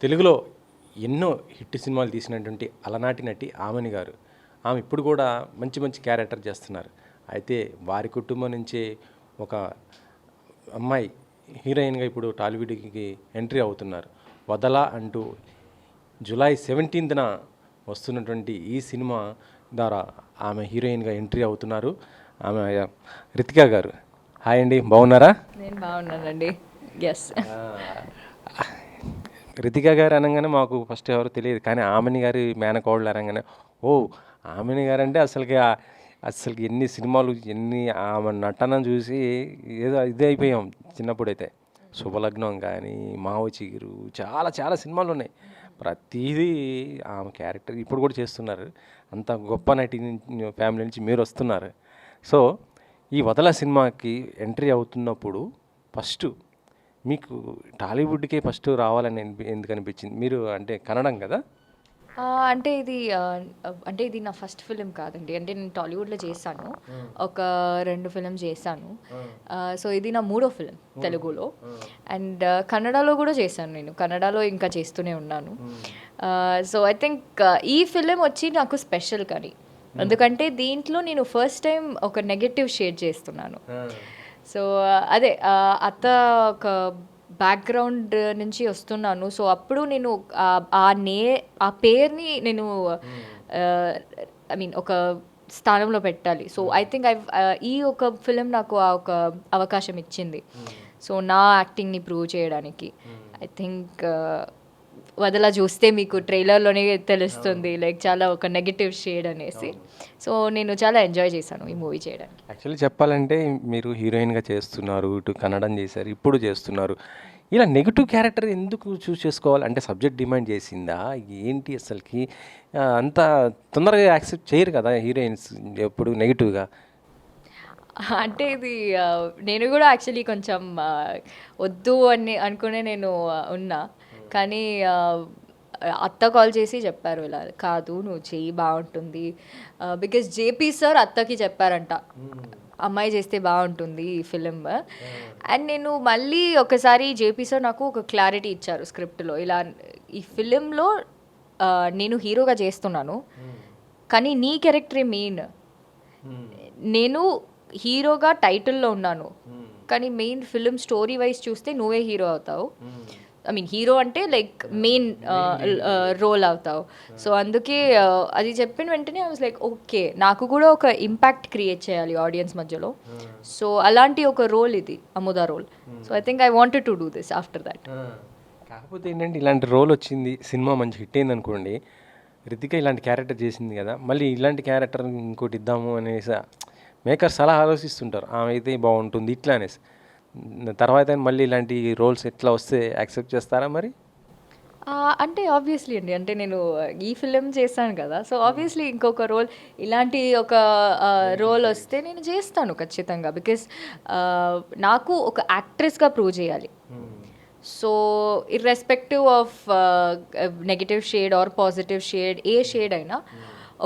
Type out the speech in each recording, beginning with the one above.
తెలుగులో ఎన్నో హిట్ సినిమాలు తీసినటువంటి అలనాటి నటి ఆమని గారు. ఆమె ఇప్పుడు కూడా మంచి మంచి క్యారెక్టర్ చేస్తున్నారు. అయితే వారి కుటుంబం నుంచే ఒక అమ్మాయి హీరోయిన్గా ఇప్పుడు టాలీవుడ్కి ఎంట్రీ అవుతున్నారు. వదల అంటూ జూలై 17న వస్తున్నటువంటి ఈ సినిమా ద్వారా ఆమె హీరోయిన్గా ఎంట్రీ అవుతున్నారు. ఆమె రితికా గారు. హాయ్ అండి, బాగున్నారా? నేను బాగున్నానండి. ఎస్. రితికా గారు అనగానే మాకు ఫస్ట్ ఎవరో తెలియదు, కానీ ఆమెని గారి మేనకోడలు అనగానే ఓ ఆమెని గారు అంటే అసలుకి ఎన్ని సినిమాలు ఎన్ని ఆమె నటన చూసి ఏదో ఇదే అయిపోయాం చిన్నప్పుడైతే. శుభలగ్నం కానీ మావ చిగురు చాలా చాలా సినిమాలు ఉన్నాయి. ప్రతిదీ ఆమె క్యారెక్టర్ ఇప్పుడు కూడా చేస్తున్నారు. అంత గొప్ప నటి ఫ్యామిలీ నుంచి మీరు వస్తున్నారు. సో ఈ వదల సినిమాకి ఎంట్రీ అవుతున్నప్పుడు ఫస్ట్ మీకు టాలీవుడ్కే ఫస్ట్ రావాలని ఎందుకు అనిపించింది? మీరు అంటే కన్నడం కదా? అంటే ఇది నా ఫస్ట్ ఫిలిం కాదండి. అంటే నేను టాలీవుడ్లో చేశాను, ఒక 2 ఫిలిం చేశాను. సో ఇది నా 3వ ఫిలిం తెలుగులో. అండ్ కన్నడలో కూడా చేశాను. నేను కన్నడలో ఇంకా చేస్తూనే ఉన్నాను. సో ఐ థింక్ ఈ ఫిలిం వచ్చి నాకు స్పెషల్ కానీ, ఎందుకంటే దీంట్లో నేను ఫస్ట్ టైం ఒక నెగటివ్ షేడ్ చేస్తున్నాను. సో అదే అత్త ఒక బ్యాక్గ్రౌండ్ నుంచి వస్తున్నాను. సో అప్పుడు నేను ఆ పేరుని నేను ఐ మీన్ ఒక స్థానంలో పెట్టాలి. సో ఐ థింక్ ఈ ఒక ఫిలిం నాకు ఆ ఒక అవకాశం ఇచ్చింది. సో నా యాక్టింగ్ని ప్రూవ్ చేయడానికి. ఐ థింక్ వదల చూస్తే మీకు ట్రైలర్లోనే తెలుస్తుంది, లైక్ చాలా ఒక నెగటివ్ షేడ్ అనేసి. సో నేను చాలా ఎంజాయ్ చేశాను ఈ మూవీ చేయడానికి. యాక్చువల్లీ చెప్పాలంటే మీరు హీరోయిన్గా చేస్తున్నారు, ఇటు కన్నడం చేశారు, ఇప్పుడు చేస్తున్నారు. ఇలా నెగిటివ్ క్యారెక్టర్ ఎందుకు చూస్ చేసుకోవాలి? అంటే సబ్జెక్ట్ డిమాండ్ చేసిందా ఏంటి? అసలుకి అంత తొందరగా యాక్సెప్ట్ చేయరు కదా హీరోయిన్స్ ఎప్పుడు నెగిటివ్గా. అంటే ఇది నేను కూడా యాక్చువల్లీ కొంచెం వద్దు అని అనుకునే నేను ఉన్నా. కానీ అత్త కాల్ చేసి చెప్పారు, ఇలా కాదు నువ్వు చెయ్యి బాగుంటుంది. బికాజ్ జేపీ సార్ అత్తకి చెప్పారంట, అమ్మాయి చేస్తే బాగుంటుంది ఈ ఫిలిం. అండ్ నేను మళ్ళీ ఒకసారి జేపీ సార్ నాకు ఒక క్లారిటీ ఇచ్చారు స్క్రిప్ట్లో, ఇలా ఈ ఫిలింలో నేను హీరోగా చేస్తున్నాను, కానీ నీ క్యారెక్టరే మెయిన్. నేను హీరోగా టైటిల్లో ఉన్నాను, కానీ మెయిన్ ఫిలిం స్టోరీ వైజ్ చూస్తే నువ్వే హీరో అవుతావు. ఐ మీన్ హీరో అంటే లైక్ మెయిన్ రోల్ అవుతావు. సో అందుకే అది చెప్పిన వెంటనే ఐ వాజ్ లైక్ ఓకే, నాకు కూడా ఒక ఇంపాక్ట్ క్రియేట్ చేయాలి ఆడియన్స్ మధ్యలో. సో అలాంటి ఒక రోల్ ఇది Amudha role. So I think I wanted to do this after that. కాకపోతే ఏంటంటే ఇలాంటి రోల్ వచ్చింది, సినిమా మంచి హిట్ అయింది అనుకోండి, రితిక ఇలాంటి క్యారెక్టర్ చేసింది కదా, మళ్ళీ ఇలాంటి క్యారెక్టర్ ఇంకోటి ఇద్దాము అనేసి మేకర్స్ అలా ఆలోచిస్తుంటారు, ఆమె అయితే బాగుంటుంది ఇట్లా అనేసి. తర్వాత మళ్ళీ ఇలాంటి రోల్స్ ఎట్లా వస్తే యాక్సెప్ట్ చేస్తారా మరి? అంటే ఆబ్వియస్లీ అండి, అంటే నేను ఈ ఫిలిం చేశాను కదా, సో ఆబ్వియస్లీ ఇంకొక రోల్ ఇలాంటి ఒక రోల్ వస్తే నేను చేస్తాను ఖచ్చితంగా. బికాస్ నాకు ఒక యాక్ట్రెస్గా ప్రూవ్ చేయాలి. So irrespective of negative shade are positive shade, A shade అయినా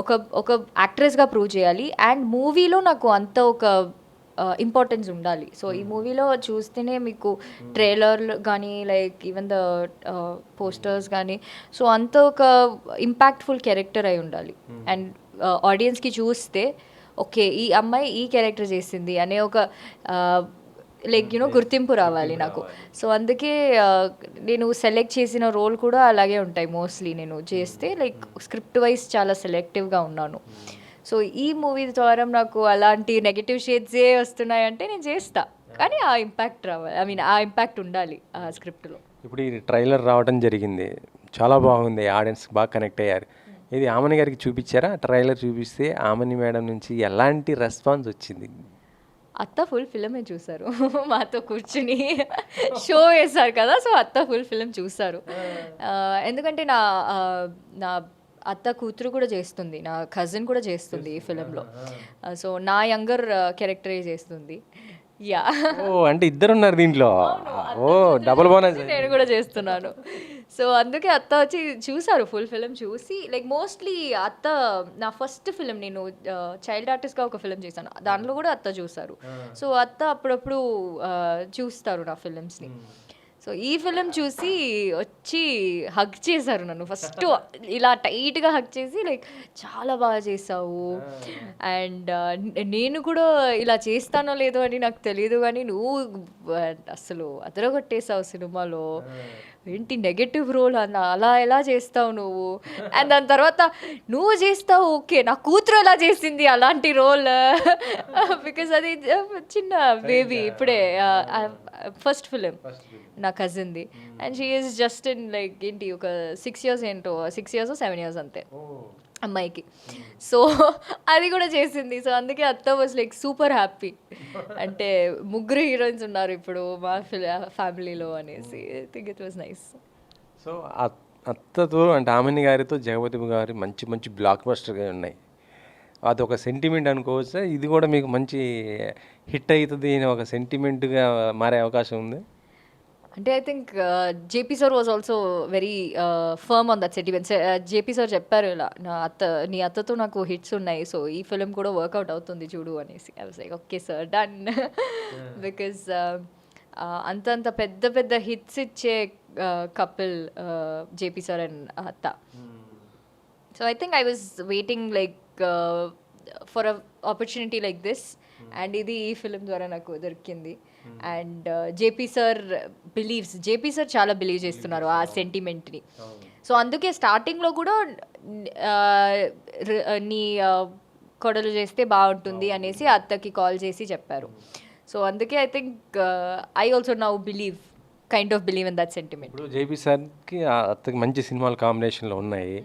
ఒక ఒక యాక్ట్రెస్గా ప్రూవ్ చేయాలి. అండ్ మూవీలో నాకు అంత ఒక ఇంపార్టెన్స్ ఉండాలి. సో ఈ మూవీలో చూస్తేనే మీకు ట్రైలర్లు కానీ లైక్ ఈవెన్ ద పోస్టర్స్ కానీ, సో అంత ఒక ఇంపాక్ట్ఫుల్ క్యారెక్టర్ అయి ఉండాలి. అండ్ ఆడియన్స్కి చూస్తే ఓకే ఈ అమ్మాయి ఈ క్యారెక్టర్ చేసింది అనే ఒక లైక్ గుర్తింపు రావాలి నాకు. సో అందుకే నేను సెలెక్ట్ చేసిన రోల్ కూడా అలాగే ఉంటాయి మోస్ట్లీ. నేను చేస్తే లైక్ స్క్రిప్ట్ వైజ్ చాలా సెలెక్టివ్గా ఉన్నాను. సో ఈ మూవీ ద్వారా నాకు అలాంటి నెగటివ్ షేడ్సే వస్తున్నాయంటే నేను చేస్తా, కానీ ఆ ఇంపాక్ట్ రావాలి, ఐ మీన్ ఆ ఇంపాక్ట్ ఉండాలి ఆ స్క్రిప్ట్లో. ఇప్పుడు ఈ ట్రైలర్ రావడం జరిగింది, చాలా బాగుంది, ఆడియన్స్ బాగా కనెక్ట్ అయ్యారు. ఇది ఆమని గారికి చూపించారా? ట్రైలర్ చూపిస్తే ఆమని మేడం నుంచి ఎలాంటి రెస్పాన్స్ వచ్చింది? అత్త ఫుల్ ఫిలిమే చూసారు మాతో కూర్చుని షో వేశారు కదా, సో అత్త ఫుల్ ఫిలిం చూసారు. ఎందుకంటే నా అత్త కూతురు కూడా చేస్తుంది, నా కజిన్ కూడా చేస్తుంది ఈ ఫిలింలో. సో నా యంగర్ క్యారెక్టరే చేస్తుంది. యా, ఓ అంటే ఇద్దరు ఉన్నారు దీంట్లో. ఓ డబుల్ బోనస్. నేను కూడా చేస్తున్నాను. సో అందుకే అత్త వచ్చి చూసారు ఫుల్ ఫిలిం చూసి, లైక్ మోస్ట్లీ అత్త నా ఫస్ట్ ఫిలిం, నేను చైల్డ్ ఆర్టిస్ట్గా ఒక ఫిలిం చేశాను, దాంట్లో కూడా అత్త చూసారు. సో అత్త అప్పుడప్పుడు చూస్తారు నా ఫిలిమ్స్ని. సో ఈ ఫిలిం చూసి వచ్చి హగ్ చేశారు నన్ను ఫస్ట్, ఇలా టైట్గా హగ్ చేసి లైక్ చాలా బాగా చేసావు, అండ్ నేను కూడా ఇలా చేస్తానో లేదో అని నాకు తెలియదు కానీ నువ్వు అసలు అదరగొట్టేసావు సినిమాలో, ఏంటి నెగటివ్ రోల్ అన్న అలా ఎలా చేస్తావు నువ్వు, అండ్ దాని తర్వాత నువ్వు చేస్తావు ఓకే, నా కూతురు ఎలా చేసింది అలాంటి రోల్, బికాస్ అది చిన్న బేబీ ఇప్పుడే ఫస్ట్ ఫిలిం నా కజిన్ది, and she is just in like ఏంటి ఒక 6 years ఏంటో 6 years 7 years అంతే అమ్మాయికి. సో అది కూడా చేసింది. సో అందుకే అత్త వాజ్ లైక్ సూపర్ హ్యాపీ, అంటే ముగ్గురు హీరోయిన్స్ ఉన్నారు ఇప్పుడు మా ఫ్యామిలీలో అనేసి. I think it was nice. So అత్తతో అంటే ఆమెని గారితో జగపతి గారి మంచి మంచి బ్లాక్ బస్టర్గా ఉన్నాయి, అదొక సెంటిమెంట్ అనుకోవచ్చా? ఇది కూడా మీకు మంచి హిట్ అవుతుంది అని ఒక సెంటిమెంట్గా మారే అవకాశం ఉంది? అంటే I think JP sir was also very firm on that sentiment. JP sir చెప్పారు ఇలా నీ అత్తతో నాకు హిట్స్ ఉన్నాయి, సో ఈ ఫిలిం కూడా వర్కౌట్ అవుతుంది చూడు అనేసి. I was like okay sir done, because అంత పెద్ద పెద్ద హిట్స్ ఇచ్చే కపుల్ జేపీ సార్ అండ్ అత్త. So I think I was waiting like for a opportunity like this, and ఇది ఈ ఫిలిం ద్వారా నాకు దొరికింది. అండ్ జేపీ సార్ చాలా బిలీవ్ చేస్తున్నారు ఆ సెంటిమెంట్ని. సో అందుకే స్టార్టింగ్లో కూడా నీ కొడలు చేస్తే బాగుంటుంది అనేసి అత్తకి కాల్ చేసి చెప్పారు. సో అందుకే I think I also now kind of believe in that sentiment. ఇప్పుడు జేపీ సార్కి అత్తకి మంచి సినిమాలు కాంబినేషన్లో ఉన్నాయి,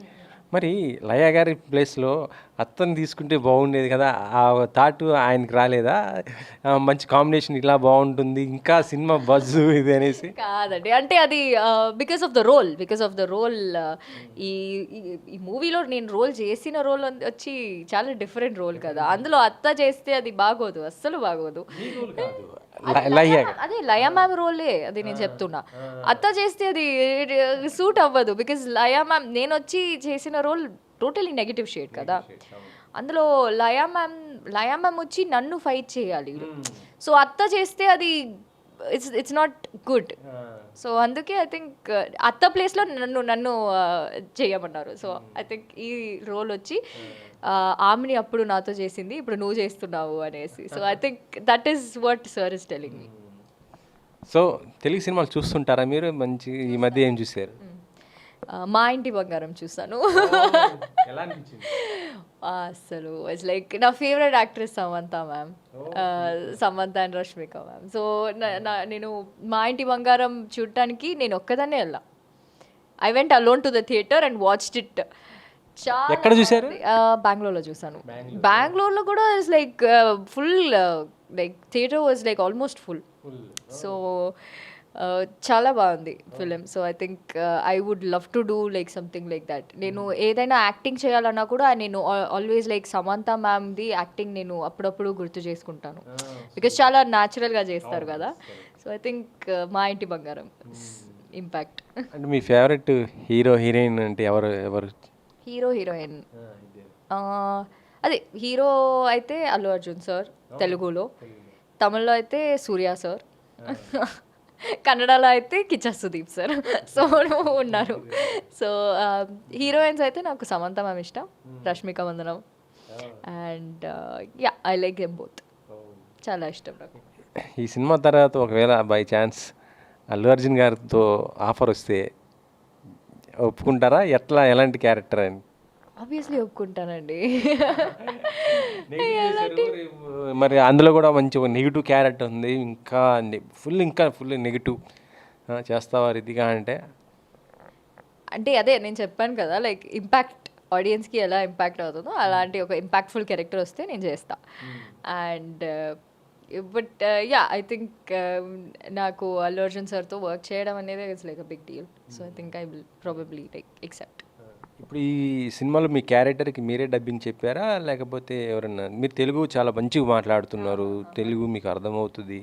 మరి లయ గారి ప్లేస్లో అత్తని తీసుకుంటే బాగుండేది కదా, ఆ థాట్ ఆయనకి రాలేదా? మంచి కాంబినేషన్ ఇలా బాగుంటుంది ఇంకా సినిమా బజ్జు ఇది అనేసి. కాదండి, అంటే అది బికాస్ ఆఫ్ ద రోల్ ఈ ఈ మూవీలో నేను రోల్ చేసిన రోల్ వచ్చి చాలా డిఫరెంట్ రోల్ కదా, అందులో అత్త చేస్తే అది బాగోదు, అస్సలు బాగోదు. అదే లయ మ్యామ్ రోలే, అది నేను చెప్తున్నా. అత్త చేస్తే అది సూట్ అవ్వదు, బికాజ్ లయ మ్యామ్ నేను వచ్చి చేసిన రోల్ టోటలీ నెగిటివ్ షేడ్ కదా, అందులో లయ మ్యామ్ వచ్చి నన్ను ఫైట్ చేయాలి. సో అత్త చేస్తే అది ఇట్స్ నాట్ గుడ్. సో అందుకే ఐ థింక్ అత్త ప్లేస్లో నన్ను చేయమన్నారు. సో ఐ థింక్ ఈ రోల్ వచ్చి ఆమెని అప్పుడు నాతో చేసింది, ఇప్పుడు నువ్వు చేస్తున్నావు అనేసి. So I think that is what sir is telling me. So Telugu సినిమాలు చూస్తుంటారా మీరు? మంచి ఈ మధ్య ఏం చూసారు? మా ఇంటి బంగారం చూసాను. అసలు ఇట్స్ లైక్ నా favourite actress Samantha ma'am, Samantha and Rashmika ma'am. So నేను మా ఇంటి బంగారం చూడటానికి నేను ఒక్కదాన్నే వెళ్ళా. I went alone to the theatre and watched it. ఎక్కడ చూసారు? బెంగళూరులో చూసాను. బెంగళూరులో కూడా it's like full, like theatre was like almost full. So చాలా బాగుంది film. So I think I would love to do like something like that. నేను ఏదైనా యాక్టింగ్ చేయాలన్నా కూడా నేను ఆల్వేస్ లైక్ సమంత మ్యామ్ది యాక్టింగ్ నేను అప్పుడప్పుడు గుర్తు చేసుకుంటాను, బికాస్ చాలా న్యాచురల్గా చేస్తారు కదా. సో ఐ థింక్ మా ఇంటి బంగారం ఇంపాక్ట్. అంటే మీ ఫేవరెట్ హీరో హీరోయిన్ అంటే ఎవరు? హీరోయిన్ అదే హీరో అయితే అల్లు అర్జున్ సార్ తెలుగులో, తమిళ్లో అయితే సూర్య సార్, కన్నడలో అయితే కిచ్చా సుదీప్ సార్. సో ఉన్నారు. సో హీరోయిన్స్ అయితే నాకు సమంత మ్యామ్ ఇష్టం, Rashmika Mandanna, and yeah I like them both. చాలా ఇష్టం నాకు. ఈ సినిమా తర్వాత ఒకవేళ బై ఛాన్స్ అల్లు అర్జున్ గారితో ఆఫర్ వస్తే ఒప్పుకుంటారా? ఎలాంటి క్యారెక్టర్ అని? ఆబ్వియస్లీ ఒప్పుకుంటానండి. మరి అందులో కూడా మంచి ఒక నెగిటివ్ క్యారెక్టర్ ఉంది, ఇంకా ఫుల్ నెగిటివ్ చేస్తావా ఇదిగా అంటే అదే నేను చెప్పాను కదా, లైక్ ఇంపాక్ట్ ఆడియన్స్కి ఎలా ఇంపాక్ట్ అవుతుందో అలాంటి ఒక ఇంపాక్ట్ఫుల్ క్యారెక్టర్ వస్తే నేను చేస్తా. And but yeah I think నాకు అల్లు అర్జున్ సార్తో వర్క్ చేయడం అనేది it's like a big deal. So I think I will probably like accept. ఇప్పుడు ఈ సినిమాలో మీ క్యారెక్టర్కి మీరే డబ్బింగ్ చెప్పారా, లేకపోతే ఎవరన్నా? మీరు తెలుగు చాలా మంచిగా మాట్లాడుతున్నారు, తెలుగు మీకు అర్థమవుతుంది,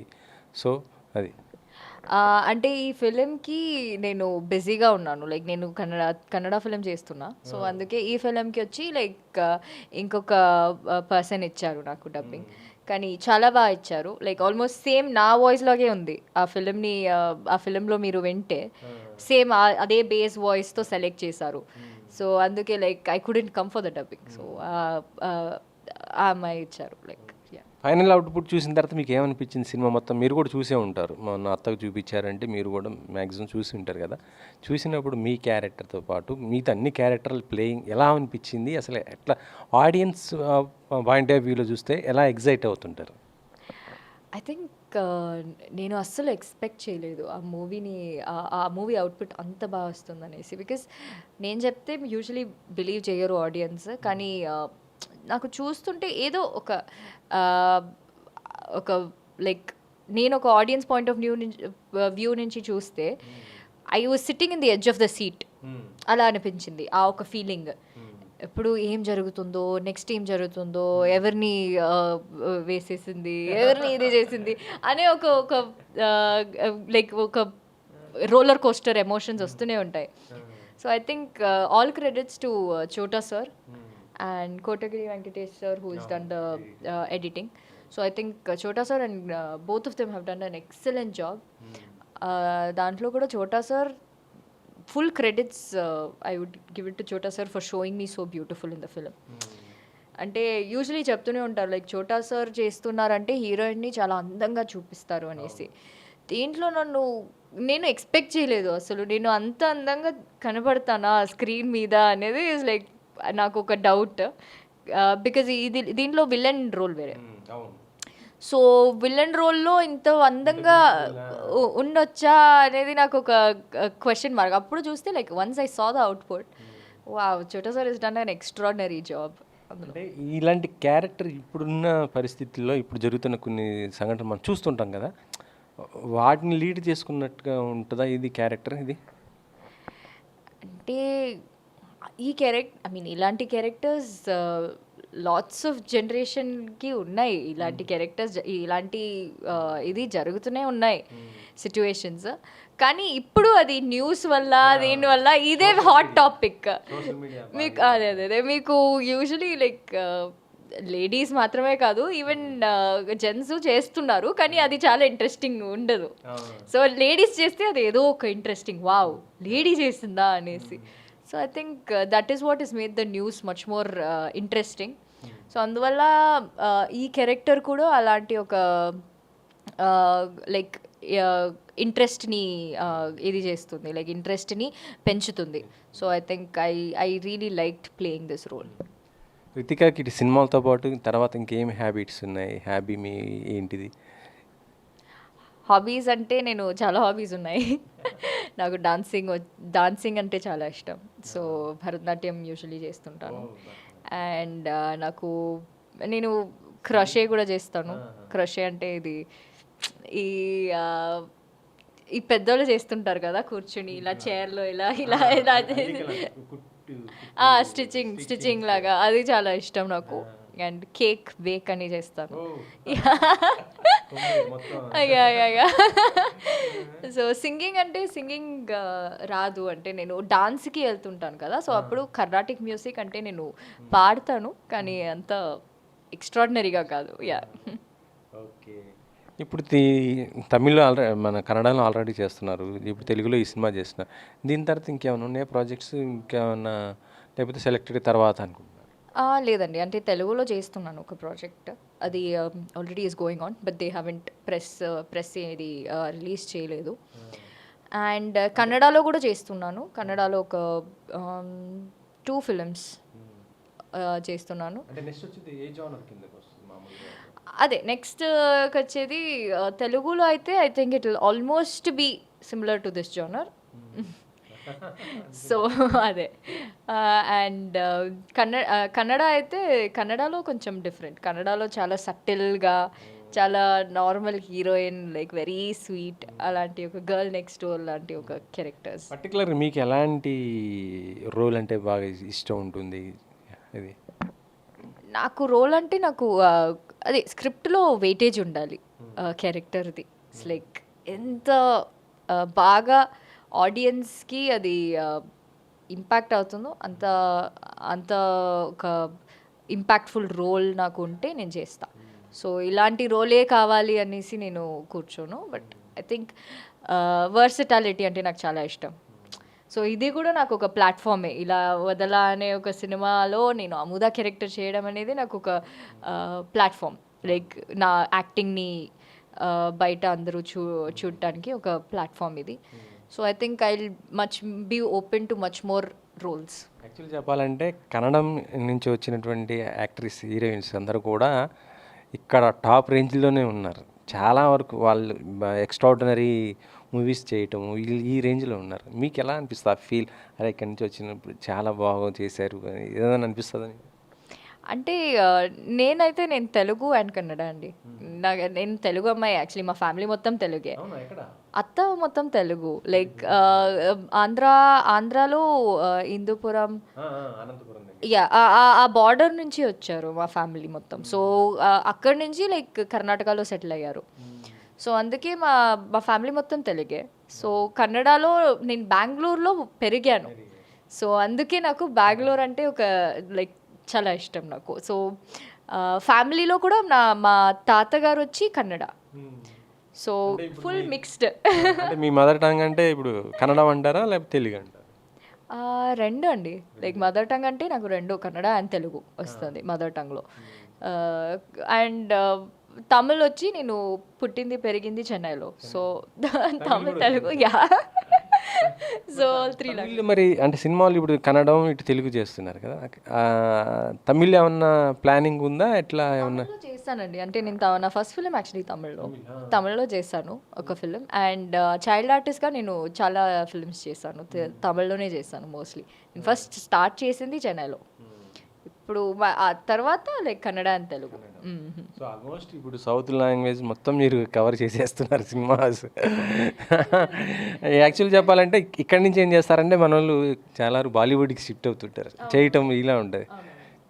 సో అది అంటే ఈ ఫిలింకి నేను బిజీగా ఉన్నాను, లైక్ నేను కన్నడ ఫిలిం చేస్తున్నా. సో అందుకే ఈ ఫిలింకి వచ్చి లైక్ ఇంకొక పర్సన్ ఇచ్చారు నాకు డబ్బింగ్. కానీ చాలా బాగా ఇచ్చారు. లైక్ ఆల్మోస్ట్ సేమ్ నా వాయిస్ లాగే ఉంది ఆ ఫిలింలో మీరు వింటే సేమ్ అదే బేస్ వాయిస్తో సెలెక్ట్ చేశారు. సో అందుకే like I couldn't come for the dubbing. So ఆ అమ్మాయి ఇచ్చారు లైక్. ఫైనల్ అవుట్పుట్ చూసిన తర్వాత మీకు ఏమనిపించింది సినిమా మొత్తం? మీరు కూడా చూసే ఉంటారు, మొన్న అత్తకు చూపించారంటే మీరు కూడా మ్యాక్సిమం చూసి ఉంటారు కదా. చూసినప్పుడు మీ క్యారెక్టర్తో పాటు మిగతా అన్ని క్యారెక్టర్లు ప్లేయింగ్ ఎలా అనిపించింది? అసలు ఎట్లా ఆడియన్స్ పాయింట్ ఆఫ్ వ్యూలో చూస్తే ఎలా ఎగ్జైట్ అవుతుంటారు? ఐ థింక్ నేను అస్సలు ఎక్స్పెక్ట్ చేయలేదు ఆ మూవీ అవుట్పుట్ అంత బాగా వస్తుందనేసి. బికాస్ నేను చెప్తే యూజువలీ బిలీవ్ చేయరు ఆడియన్స్, కానీ నాకు చూస్తుంటే ఏదో ఒక లైక్ నేను ఒక ఆడియన్స్ పాయింట్ ఆఫ్ వ్యూ నుంచి చూస్తే I was sitting in the edge of the seat అలా అనిపించింది. ఆ ఒక ఫీలింగ్, ఎప్పుడు ఏం జరుగుతుందో, నెక్స్ట్ ఏం జరుగుతుందో, ఎవరిని వేసేసింది, ఎవరిని ఇది చేసింది అనే ఒక లైక్ ఒక రోలర్ కోస్టర్ ఎమోషన్స్ వస్తూనే ఉంటాయి. So I think all credits to చోటా sir and Kotagiri Venkatesh sir, who has done the editing. So I think Chota sir and both of them have done an excellent job. Dantlo kuda Chota sir, full credits I would give it to Chota sir for showing me so beautiful in the film. అంటే usually చెప్తూనే ఉంటారు like చోటా sir చేస్తున్నారంటే హీరోయిన్ని చాలా అందంగా చూపిస్తారు అనేసి. దీంట్లో నేను ఎక్స్పెక్ట్ చేయలేదు అసలు, నేను అంత అందంగా కనబడతానా స్క్రీన్ మీద అనేది ఇస్ లైక్ నాకు ఒక డౌట్. బికాజ్ దీంట్లో విలన్ రోల్ వేరే, సో విలన్ రోల్లో ఇంత అందంగా ఉండొచ్చా అనేది నాకు ఒక క్వశ్చన్ మార్క్. అప్పుడు చూస్తే like once I saw the output, wow, Chota sir is done an extraordinary job. అంటే ఇలాంటి క్యారెక్టర్ ఇప్పుడున్న పరిస్థితుల్లో ఇప్పుడు జరుగుతున్న కొన్ని సంఘటనలు మనం చూస్తుంటాం కదా, వాటిని లీడ్ చేసుకున్నట్టుగా ఉంటుందా ఇది క్యారెక్టర్? ఇది అంటే ఈ ఇలాంటి క్యారెక్టర్స్ లాట్స్ ఆఫ్ జనరేషన్కి ఉన్నాయి. ఇలాంటి క్యారెక్టర్స్ ఇలాంటి ఇది జరుగుతూనే ఉన్నాయి సిచ్యువేషన్స్. కానీ ఇప్పుడు అది న్యూస్ వల్ల దీనివల్ల ఇదే హాట్ టాపిక్ మీకు. అదే మీకు యూజువలీ లైక్ లేడీస్ మాత్రమే కాదు, ఈవెన్ జెంట్స్ చేస్తున్నారు, కానీ అది చాలా ఇంట్రెస్టింగ్ ఉండదు. సో లేడీస్ చేస్తే అది ఏదో ఒక ఇంట్రెస్టింగ్, వావ్ లేడీ చేసిందా అనేసి. So I think that is what is made the news much more interesting. So అందువల్ల ఈ క్యారెక్టర్ కూడా అలాంటి ఒక లైక్ ఇంట్రెస్ట్ని ఇది చేస్తుంది, లైక్ ఇంట్రెస్ట్ని పెంచుతుంది. So I think I really liked playing this role. రితికాకి ఇటు సినిమాలతో పాటు తర్వాత ఇంకేం హ్యాబిట్స్ ఉన్నాయి? హ్యాబీ మీ ఏంటిది? హాబీస్ అంటే నేను చాలా హాబీస్ ఉన్నాయి. నాకు డాన్సింగ్ అంటే చాలా ఇష్టం. సో భరతనాట్యం యూజువలీ చేస్తుంటాను. అండ్ నేను క్రషే కూడా చేస్తాను. క్రషే అంటే ఇది ఈ పెద్దోళ్ళు చేస్తుంటారు కదా, కూర్చుని ఇలా చైర్లో ఇలా ఇలా ఇలా స్టిచ్చింగ్ లాగా, అది చాలా ఇష్టం నాకు. అండ్ కేక్ బేక్ అని చేస్తాను. సో సింగింగ్ రాదు, అంటే నేను డాన్స్కి వెళ్తుంటాను కదా, సో అప్పుడు కర్ణాటిక్ మ్యూజిక్ అంటే నేను పాడతాను, కానీ అంత ఎక్స్ట్రాడినరీగా కాదు. యా. ఓకే, ఇప్పుడు తమిళ్లో మన కన్నడలో ఆల్రెడీ చేస్తున్నారు, ఇప్పుడు తెలుగులో ఈ సినిమా చేస్తున్నారు. దీని తర్వాత ఇంకేమైనా ఉన్నాయా ప్రాజెక్ట్స్, ఇంకేమన్నా, లేకపోతే సెలెక్టెడ్ తర్వాత అనుకుంటున్నారు? లేదండి, అంటే తెలుగులో చేస్తున్నాను ఒక ప్రాజెక్ట్, అది already is going on, but they haven't press ఇది రిలీజ్ చేయలేదు. అండ్ కన్నడలో కూడా చేస్తున్నాను. కన్నడలో ఒక 2 ఫిలిమ్స్ చేస్తున్నాను. అదే నెక్స్ట్ వచ్చేది తెలుగులో అయితే I think it will almost be similar to this genre. So అదే. అండ్ కన్నడ అయితే కన్నడలో కొంచెం డిఫరెంట్. కన్నడలో చాలా సటిల్గా, చాలా normal heroine, like very sweet, అలాంటి ఒక గర్ల్ నెక్స్ట్ డోర్ లాంటి ఒక క్యారెక్టర్స్. పర్టికులర్ మీకు ఎలాంటి రోల్ అంటే బాగా ఇష్టం ఉంటుంది? ఇది నాకు రోల్ అంటే అదే స్క్రిప్ట్లో వెయిటేజ్ ఉండాలి క్యారెక్టర్ది. ఇట్స్ లైక్ ఎంత బాగా ఆడియన్స్కి అది ఇంపాక్ట్ అవుతుందో అంత ఒక ఇంపాక్ట్ఫుల్ రోల్ నాకు ఉంటే నేను చేస్తాను. సో ఇలాంటి రోలే కావాలి అనేసి నేను కూర్చోను. బట్ ఐ థింక్ వర్సటాలిటీ అంటే నాకు చాలా ఇష్టం. సో ఇది కూడా నాకు ఒక ప్లాట్ఫామే. ఇలా వదల అనే ఒక సినిమాలో నేను అముదా క్యారెక్టర్ చేయడం అనేది నాకు ఒక ప్లాట్ఫామ్. లైక్ నా యాక్టింగ్ని బయట అందరూ చూడటానికి ఒక ప్లాట్ఫామ్ ఇది. So I think I much be open to much more roles. Actually చెప్పాలంటే కన్నడం నుంచి వచ్చినటువంటి యాక్ట్రెస్ హీరోయిన్స్ అందరూ కూడా ఇక్కడ టాప్ రేంజ్లోనే ఉన్నారు. చాలా వరకు వాళ్ళు ఎక్స్ట్రాడినరీ మూవీస్ చేయటం ఈ రేంజ్లో ఉన్నారు. మీకు ఎలా అనిపిస్తుంది ఆ ఫీల్? అరే ఇక్కడి నుంచి వచ్చినప్పుడు చాలా బాగా చేశారు అని ఏదైనా అనిపిస్తుందని? అంటే నేనైతే నేను తెలుగు అండ్ కన్నడ అండి. నేను తెలుగు అమ్మాయి. యాక్చువల్లీ మా ఫ్యామిలీ మొత్తం తెలుగే. అత్త మొత్తం తెలుగు. లైక్ ఆంధ్రాలో హిందూపురం, యా ఆ బార్డర్ నుంచి వచ్చారు మా ఫ్యామిలీ మొత్తం. సో అక్కడి నుంచి లైక్ కర్ణాటకలో సెటిల్ అయ్యారు. సో అందుకే మా ఫ్యామిలీ మొత్తం తెలుగే. సో కన్నడలో నేను బెంగళూరులో పెరిగాను. సో అందుకే నాకు బెంగళూరు అంటే ఒక లైక్ చాలా ఇష్టం నాకు. సో ఫ్యామిలీలో కూడా మా తాతగారు వచ్చి కన్నడ. So full mixed. మీ మదర్ టంగ్ అంటే ఇప్పుడు కన్నడం అంటారా లేకపోతే తెలుగు అంటారా? రెండు అండి. లైక్ మదర్ టంగ్ అంటే నాకు రెండు, కన్నడ అండ్ తెలుగు వస్తుంది మదర్ టంగ్లో. అండ్ తమిళ్ వచ్చి నేను పుట్టింది పెరిగింది చెన్నైలో. So Tamil Telugu yeah. So 3 language. మరి అంటే సినిమాలు ఇప్పుడు కన్నడం ఇటు తెలుగు చేస్తున్నారు కదా, తమిళ్ ఏమన్నా ప్లానింగ్ ఉందా ఎట్లా ఏమన్నా? చేస్తానండి. అంటే నేను నా ఫస్ట్ ఫిలిం యాక్చువల్లీ తమిళ్లో చేశాను ఒక ఫిలిం. అండ్ చైల్డ్ ఆర్టిస్ట్గా నేను చాలా ఫిలిమ్స్ చేశాను. తమిళ్లోనే చేశాను మోస్ట్లీ. నేను ఫస్ట్ స్టార్ట్ చేసింది చెన్నైలో. ఇప్పుడు ఆ తర్వాత like Kannada and Telugu. So almost ఇప్పుడు సౌత్ లాంగ్వేజ్ మొత్తం మీరు కవర్ చేసేస్తున్నారు సినిమాస్. యాక్చువల్ చెప్పాలంటే ఇక్కడి నుంచి ఏం చేస్తారంటే మన వాళ్ళు చాలా బాలీవుడ్కి షిఫ్ట్ అవుతుంటారు, చేయటం ఇలా ఉంటుంది.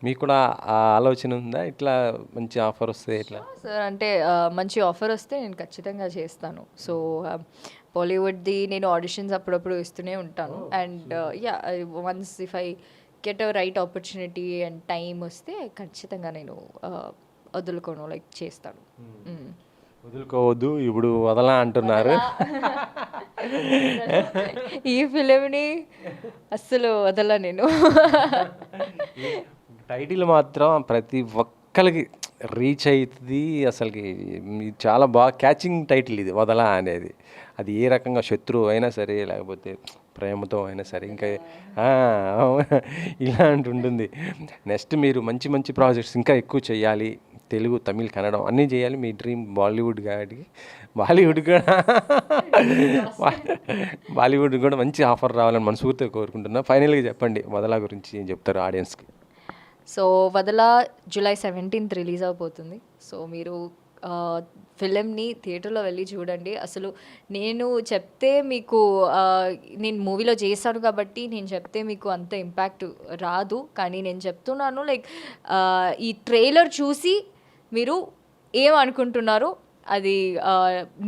మీకు కూడా ఆ ఆలోచన ఉందా? ఇట్లా మంచి ఆఫర్ వస్తే ఇట్లా? సార్ అంటే మంచి ఆఫర్ వస్తే నేను ఖచ్చితంగా చేస్తాను. సో బాలీవుడ్ది నేను ఆడిషన్స్ అప్పుడప్పుడు ఇస్తూనే ఉంటాను. And yeah once if I get a right opportunity and time వస్తే ఖచ్చితంగా నేను వదులుకోను, లైక్ చేస్తాను. వదులుకోవద్దు ఇప్పుడు వదలా అంటున్నారు. ఈ ఫిలింని అస్సలు వదలా నేను. టైటిల్ మాత్రం ప్రతి ఒక్కరికి రీచ్ అవుతుంది. అసలుకి చాలా బాగా క్యాచింగ్ టైటిల్ ఇది, వదలా అనేది. అది ఏ రకంగా శత్రువు అయినా సరే లేకపోతే ప్రేమతో అయినా సరే ఇంకా ఇలాంటి ఉంటుంది. నెక్స్ట్ మీరు మంచి మంచి ప్రాజెక్ట్స్ ఇంకా ఎక్కువ చేయాలి. తెలుగు, తమిళ్, కన్నడం అన్నీ చేయాలి. మీ డ్రీమ్ బాలీవుడ్ కాబట్టి బాలీవుడ్ కూడా మంచి ఆఫర్ రావాలని మనస్ఫూర్తిగా కోరుకుంటున్నా. ఫైనల్గా చెప్పండి వదలా గురించి ఏం చెప్తారు ఆడియన్స్కి? సో వదల July 17th రిలీజ్ అవబోతుంది. సో మీరు ఫిలింని థియేటర్లో వెళ్ళి చూడండి. అసలు నేను చెప్తే మీకు నేను మూవీలో చేశాను కాబట్టి నేను చెప్తే మీకు అంత ఇంపాక్ట్ రాదు. కానీ నేను చెప్తున్నాను లైక్ ఈ ట్రైలర్ చూసి మీరు ఏమనుకుంటున్నారో అది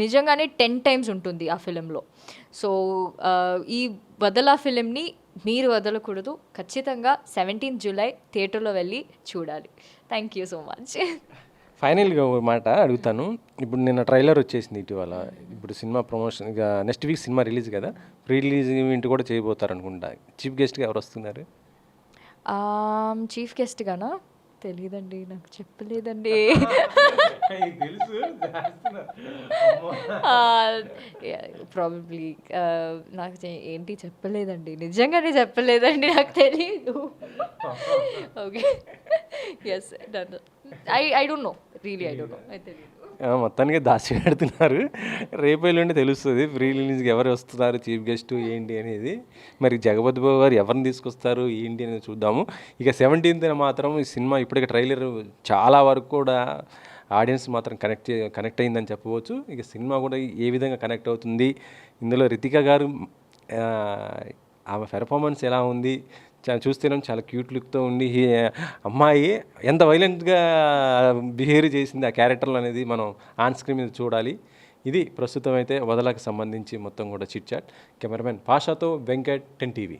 నిజంగానే 10 times ఉంటుంది ఆ ఫిలింలో. సో ఈ వదల ఫిలింని మీరు వదలకూడదు. ఖచ్చితంగా 17th July థియేటర్లో వెళ్ళి చూడాలి. Thank you so much. ఫైనల్గా ఒక మాట అడుగుతాను. ఇప్పుడు నిన్న ట్రైలర్ వచ్చేసింది ఇటీవల. ఇప్పుడు సినిమా ప్రమోషన్ ఇక నెక్స్ట్ వీక్ సినిమా రిలీజ్ కదా, ప్రీ రిలీజ్ ఈవెంట్ కూడా చేయబోతారు అనుకుంటా. చీఫ్ గెస్ట్గా ఎవరు వస్తున్నారు? చీఫ్ గెస్ట్గానా? తెలీదండి, నాకు చెప్పలేదండి. ప్రాబబ్లీ నాకు ఏంటి చెప్పలేదండి, నిజంగానే చెప్పలేదండి, నాకు తెలీదు. Okay yes done. I don't know, really I don't know, I తెలీదు. మొత్తానికి దాచి పెడుతున్నారు. రేపు ఎల్లుండి తెలుస్తుంది ప్రీ రిలీజ్కి ఎవరు వస్తున్నారు, చీఫ్ గెస్ట్ ఏంటి అనేది. మరి జగపతి బాబు గారు ఎవరిని తీసుకొస్తారు ఏంటి అనేది చూద్దాము. ఇక 17th మాత్రం ఈ సినిమా ఇప్పటికే ట్రైలర్ చాలా వరకు కూడా ఆడియన్స్ మాత్రం కనెక్ట్ అయిందని చెప్పవచ్చు. ఇక సినిమా కూడా ఏ విధంగా కనెక్ట్ అవుతుంది, ఇందులో రితిక గారు ఆమె పెర్ఫార్మెన్స్ ఎలా ఉంది చూస్తేనే చాలా క్యూట్ లుక్తో ఉండి అమ్మాయి ఎంత వైలెంట్గా బిహేవ్ చేసింది ఆ క్యారెక్టర్లు అనేది మనం ఆన్ స్క్రీన్ మీద చూడాలి. ఇది ప్రస్తుతం అయితే వదలకు సంబంధించి మొత్తం కూడా చిట్ చాట్. కెమెరామెన్ పాషాతో వెంకట్, 10 TV.